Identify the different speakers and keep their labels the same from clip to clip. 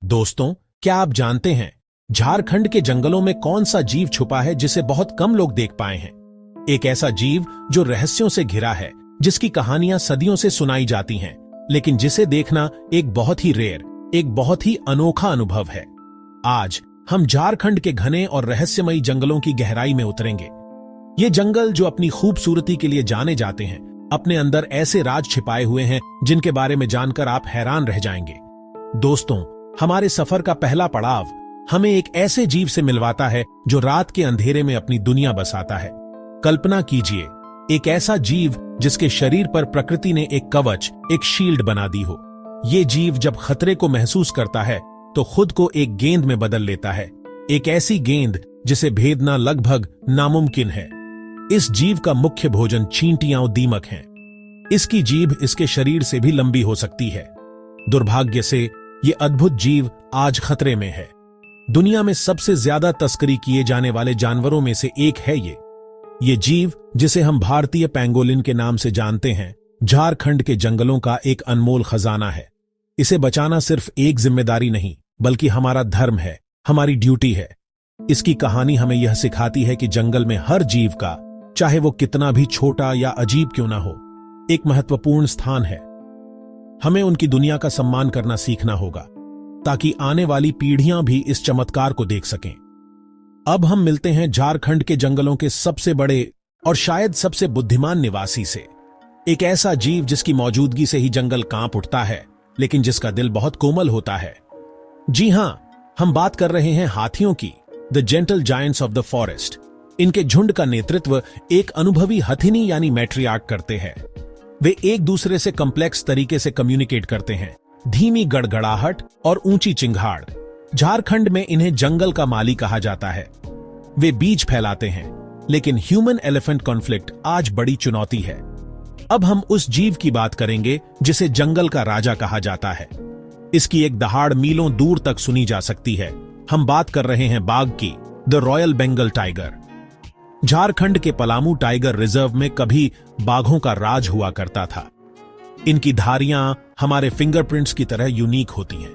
Speaker 1: दोस्तों, क्या आप जानते हैं झारखंड के जंगलों में कौन सा जीव छुपा है जिसे बहुत कम लोग देख पाए हैं? एक ऐसा जीव जो रहस्यों से घिरा है, जिसकी कहानियां सदियों से सुनाई जाती हैं, लेकिन जिसे देखना एक बहुत ही रेयर, एक बहुत ही अनोखा अनुभव है। आज हम झारखंड के घने और रहस्यमयी जंगलों की गहराई में उतरेंगे। ये जंगल जो अपनी खूबसूरती के लिए जाने जाते हैं, अपने अंदर ऐसे राज छिपाए हुए हैं जिनके बारे में जानकर आप हैरान रह जाएंगे। दोस्तों, हमारे सफर का पहला पड़ाव हमें एक ऐसे जीव से मिलवाता है जो रात के अंधेरे में अपनी दुनिया बसाता है। कल्पना कीजिए, एक ऐसा जीव जिसके शरीर पर प्रकृति ने एक कवच, एक शील्ड बना दी हो। ये जीव जब खतरे को महसूस करता है तो खुद को एक गेंद में बदल लेता है, एक ऐसी गेंद जिसे भेदना लगभग नामुमकिन है। इस जीव का मुख्य भोजन चींटियां और दीमक हैं। इसकी जीभ इसके शरीर से भी लंबी हो सकती है। दुर्भाग्य से ये अद्भुत जीव आज खतरे में है। दुनिया में सबसे ज्यादा तस्करी किए जाने वाले जानवरों में से एक है ये जीव, जिसे हम भारतीय पेंगोलिन के नाम से जानते हैं, झारखंड के जंगलों का एक अनमोल खजाना है। इसे बचाना सिर्फ एक जिम्मेदारी नहीं, बल्कि हमारा धर्म है, हमारी ड्यूटी है। इसकी कहानी हमें यह सिखाती है कि जंगल में हर जीव का, चाहे वो कितना भी छोटा या अजीब क्यों ना हो, एक महत्वपूर्ण स्थान है। हमें उनकी दुनिया का सम्मान करना सीखना होगा, ताकि आने वाली पीढ़ियां भी इस चमत्कार को देख सकें। अब हम मिलते हैं झारखंड के जंगलों के सबसे बड़े और शायद सबसे बुद्धिमान निवासी से। एक ऐसा जीव जिसकी मौजूदगी से ही जंगल कांप उठता है, लेकिन जिसका दिल बहुत कोमल होता है। जी हां, हम बात कर रहे हैं हाथियों की, the gentle giants of the forest. इनके झुंड का नेतृत्व एक अनुभवी हथिनी यानी मैट्रियार्क करते हैं। वे एक दूसरे से कॉम्प्लेक्स तरीके से कम्युनिकेट करते हैं, धीमी गड़गड़ाहट और ऊंची चिंगाड़। झारखंड में इन्हें जंगल का माली कहा जाता है। वे बीज फैलाते हैं, लेकिन ह्यूमन एलिफेंट कॉन्फ्लिक्ट आज बड़ी चुनौती है। अब हम उस जीव की बात करेंगे जिसे जंगल का राजा कहा जाता है। इसकी एक दहाड़ मीलों दूर तक सुनी जा सकती है। हम बात कर रहे हैं बाघ की, the royal Bengal tiger. Jharkhand के पलामू टाइगर रिजर्व में कभी बाघों का राज हुआ करता था। इनकी धारियां हमारे फिंगरप्रिंट्स की तरह यूनिक होती हैं।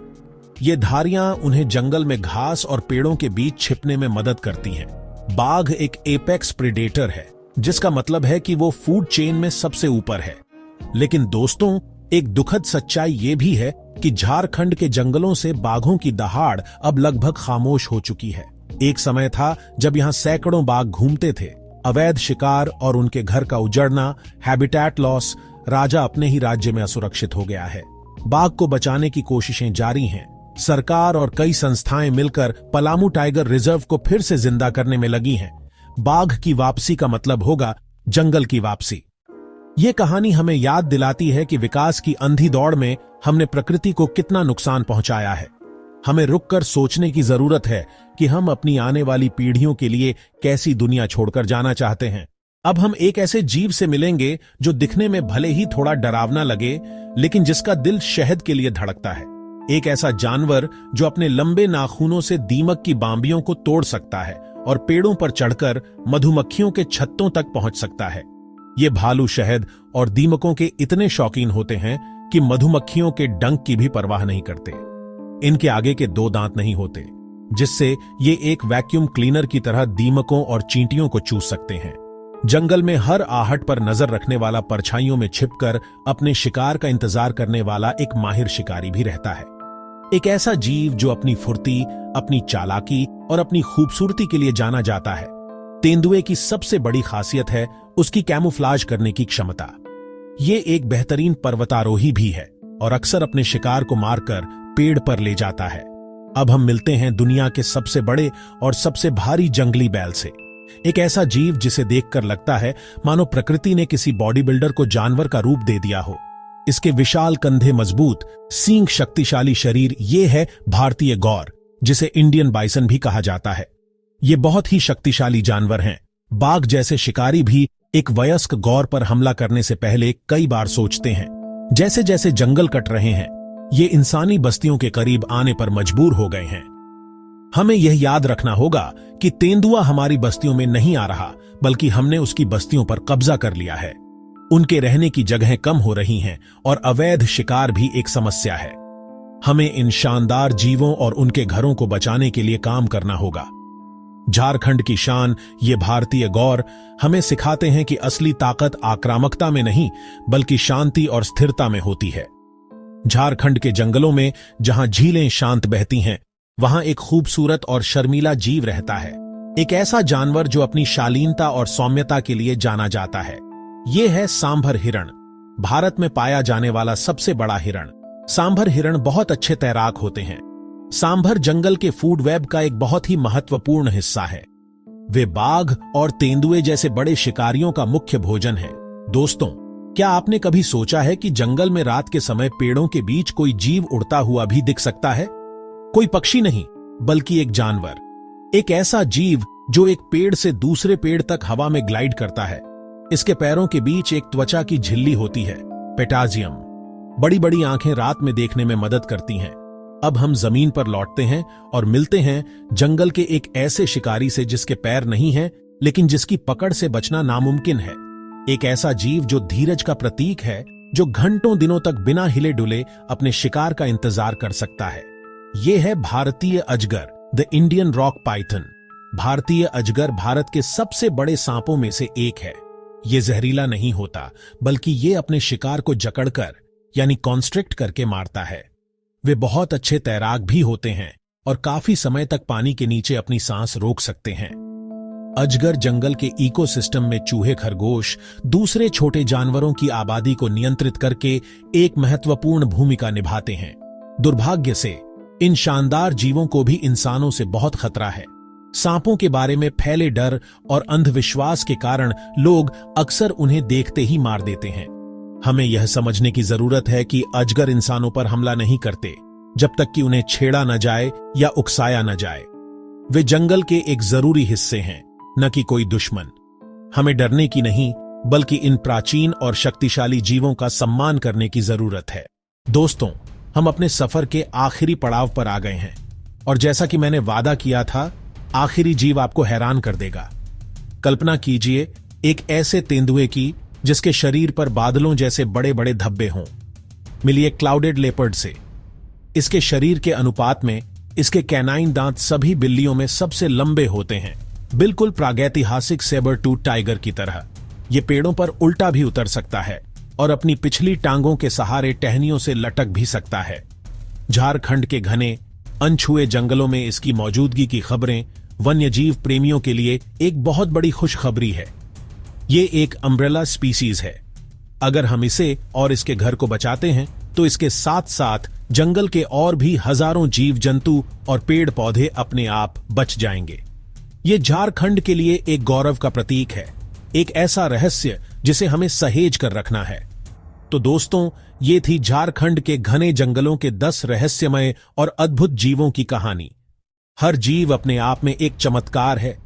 Speaker 1: ये धारियां उन्हें जंगल में घास और पेड़ों के बीच छिपने में मदद करती हैं। बाघ एक एपेक्स प्रेडेटर है, जिसका मतलब है कि वो फूड चेन में सबसे ऊपर है। लेकिन दोस्तों, एक दुखद सच्चाई ये भी है कि झारखंड के जंगलों से बाघों की दहाड़ अब लगभग खामोश हो चुकी है। एक समय था जब यहां सैकड़ों बाघ घूमते थे। अवैध शिकार और उनके घर का उजड़ना, हैबिटेट लॉस, राजा अपने ही राज्य में असुरक्षित हो गया है। बाघ को बचाने की कोशिशें जारी हैं। सरकार और कई संस्थाएं मिलकर पलामू टाइगर रिजर्व को फिर से जिंदा करने में लगी हैं। बाघ की वापसी का मतलब होगा जंगल की वापसी। ये कहानी हमें याद दिलाती है कि विकास की अंधी दौड़ में हमने प्रकृति को कितना नुकसान पहुंचाया है। हमें रुककर सोचने की जरूरत है कि हम अपनी आने वाली पीढ़ियों के लिए कैसी दुनिया छोड़कर जाना चाहते हैं। अब हम एक ऐसे जीव से मिलेंगे जो दिखने में भले ही थोड़ा डरावना लगे, लेकिन जिसका दिल शहद के लिए धड़कता है। एक ऐसा जानवर जो अपने लंबे नाखूनों से दीमक की बांबियों को तोड़ सकता है और पेड़ों पर चढ़कर मधुमक्खियों के छत्तों तक पहुंच सकता है। ये भालू शहद और दीमकों के इतने शौकीन होते हैं कि मधुमक्खियों के डंक की भी परवाह नहीं करते। इनके आगे के 2 दांत नहीं होते, जिससे ये एक वैक्यूम क्लीनर की तरह दीमकों और चींटियों को चूस सकते हैं। जंगल में हर आहट पर नजर रखने वाला परछाइयों में छिपकर अपने शिकार का इंतजार करने वाला एक माहिर शिकारी भी रहता है। एक ऐसा जीव जो अपनी फुर्ती, अपनी चालाकी और अपनी खूबसूरती के लिए जाना जाता है। तेंदुए की सबसे बड़ी खासियत है उसकी कैमोफ्लाज करने की क्षमता। ये एक बेहतरीन पर्वतारोही भी है और अक्सर अपने शिकार को मारकर पेड़ पर ले जाता है। अब हम मिलते हैं दुनिया के सबसे बड़े और सबसे भारी जंगली बैल से। एक ऐसा जीव जिसे देखकर लगता है मानो प्रकृति ने किसी बॉडी बिल्डर को जानवर का रूप दे दिया हो। इसके विशाल कंधे, मजबूत सींग, शक्तिशाली शरीर, ये है भारतीय गौर, जिसे इंडियन बाइसन भी कहा जाता है। ये बहुत ही शक्तिशाली जानवर हैं। बाघ जैसे शिकारी भी एक वयस्क गौर पर हमला करने से पहले कई बार सोचते हैं। जैसे जैसे जंगल कट रहे हैं, ये इंसानी बस्तियों के करीब आने पर मजबूर हो गए हैं। हमें यह याद रखना होगा कि तेंदुआ हमारी बस्तियों में नहीं आ रहा, बल्कि हमने उसकी बस्तियों पर कब्जा कर लिया है। उनके रहने की जगहें कम हो रही हैं और अवैध शिकार भी एक समस्या है। हमें इन शानदार जीवों और उनके घरों को बचाने के लिए काम करना होगा। झारखंड की शान, ये भारतीय गौर हमें सिखाते हैं कि असली ताकत आक्रामकता में नहीं बल्कि शांति और स्थिरता में होती है। झारखंड के जंगलों में जहां झीलें शांत बहती हैं, वहां एक खूबसूरत और शर्मीला जीव रहता है। एक ऐसा जानवर जो अपनी शालीनता और सौम्यता के लिए जाना जाता है। यह है सांभर हिरण, भारत में पाया जाने वाला सबसे बड़ा हिरण। सांभर हिरण बहुत अच्छे तैराक होते हैं। सांभर जंगल के फूड वेब का एक बहुत ही महत्वपूर्ण हिस्सा है। वे बाघ और तेंदुए जैसे बड़े शिकारियों का मुख्य भोजन है। दोस्तों, क्या आपने कभी सोचा है कि जंगल में रात के समय पेड़ों के बीच कोई जीव उड़ता हुआ भी दिख सकता है? कोई पक्षी नहीं, बल्कि एक जानवर, एक ऐसा जीव जो एक पेड़ से दूसरे पेड़ तक हवा में ग्लाइड करता है। इसके पैरों के बीच एक त्वचा की झिल्ली होती है, पेटाजियम। बड़ी बड़ी आंखें रात में देखने में मदद करती हैं। अब हम जमीन पर लौटते हैं और मिलते हैं जंगल के एक ऐसे शिकारी से जिसके पैर नहीं हैं, लेकिन जिसकी पकड़ से बचना नामुमकिन है। एक ऐसा जीव जो धीरज का प्रतीक है, जो घंटों दिनों तक बिना हिले डुले अपने शिकार का इंतजार कर सकता है। यह है भारतीय अजगर, द इंडियन रॉक पाइथन। भारतीय अजगर भारत के सबसे बड़े सांपों में से एक है। यह जहरीला नहीं होता, बल्कि यह अपने शिकार को जकड़कर यानी कॉन्स्ट्रिक्ट करके मारता है। वे बहुत अच्छे तैराक भी होते हैं और काफी समय तक पानी के नीचे अपनी सांस रोक सकते हैं। अजगर जंगल के इकोसिस्टम में चूहे, खरगोश, दूसरे छोटे जानवरों की आबादी को नियंत्रित करके एक महत्वपूर्ण भूमिका निभाते हैं। दुर्भाग्य से इन शानदार जीवों को भी इंसानों से बहुत खतरा है। सांपों के बारे में फैले डर और अंधविश्वास के कारण लोग अक्सर उन्हें देखते ही मार देते हैं। हमें यह समझने की जरूरत है कि अजगर इंसानों पर हमला नहीं करते जब तक कि उन्हें छेड़ा न जाए या उकसाया न जाए। वे जंगल के एक जरूरी हिस्से हैं, न कि कोई दुश्मन। हमें डरने की नहीं, बल्कि इन प्राचीन और शक्तिशाली जीवों का सम्मान करने की जरूरत है। दोस्तों, हम अपने सफर के आखिरी पड़ाव पर आ गए हैं और जैसा कि मैंने वादा किया था, आखिरी जीव आपको हैरान कर देगा। कल्पना कीजिए एक ऐसे तेंदुए की जिसके शरीर पर बादलों जैसे बड़े बड़े धब्बे हों। मिलिए क्लाउडेड लेपर्ड से। इसके शरीर के अनुपात में इसके कैनाइन दांत सभी बिल्लियों में सबसे लंबे होते हैं, बिल्कुल प्रागैतिहासिक सेबर टूथ टाइगर की तरह। यह पेड़ों पर उल्टा भी उतर सकता है और अपनी पिछली टांगों के सहारे टहनियों से लटक भी सकता है। झारखंड के घने अनछुए जंगलों में इसकी मौजूदगी की खबरें वन्यजीव प्रेमियों के लिए एक बहुत बड़ी खुशखबरी है। ये एक अम्ब्रेला स्पीसीज है। अगर हम इसे और इसके घर को बचाते हैं तो इसके साथ साथ जंगल के और भी हजारों जीव जंतु और पेड़ पौधे अपने आप बच जाएंगे। ये झारखंड के लिए एक गौरव का प्रतीक है, एक ऐसा रहस्य जिसे हमें सहेज कर रखना है। तो दोस्तों, ये थी झारखंड के घने जंगलों के 10 रहस्यमय और अद्भुत जीवों की कहानी। हर जीव अपने आप में एक चमत्कार है।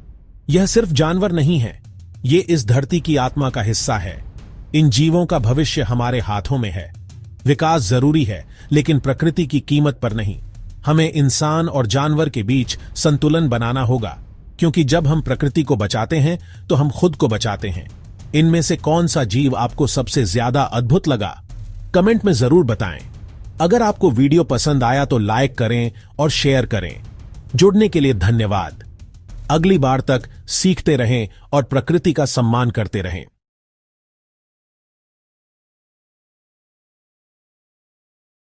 Speaker 1: यह सिर्फ जानवर नहीं है, ये इस धरती की आत्मा का हिस्सा है। इन जीवों का भविष्य हमारे हाथों में है। विकास जरूरी है, लेकिन प्रकृति की कीमत पर नहीं। हमें इंसान और जानवर के बीच संतुलन बनाना होगा, क्योंकि जब हम प्रकृति को बचाते हैं तो हम खुद को बचाते हैं। इनमें से कौन सा जीव आपको सबसे ज्यादा अद्भुत लगा? कमेंट में जरूर बताएं। अगर आपको वीडियो पसंद आया तो लाइक करें और शेयर करें। जुड़ने के लिए धन्यवाद। अगली बार तक सीखते रहें और प्रकृति का सम्मान करते रहें।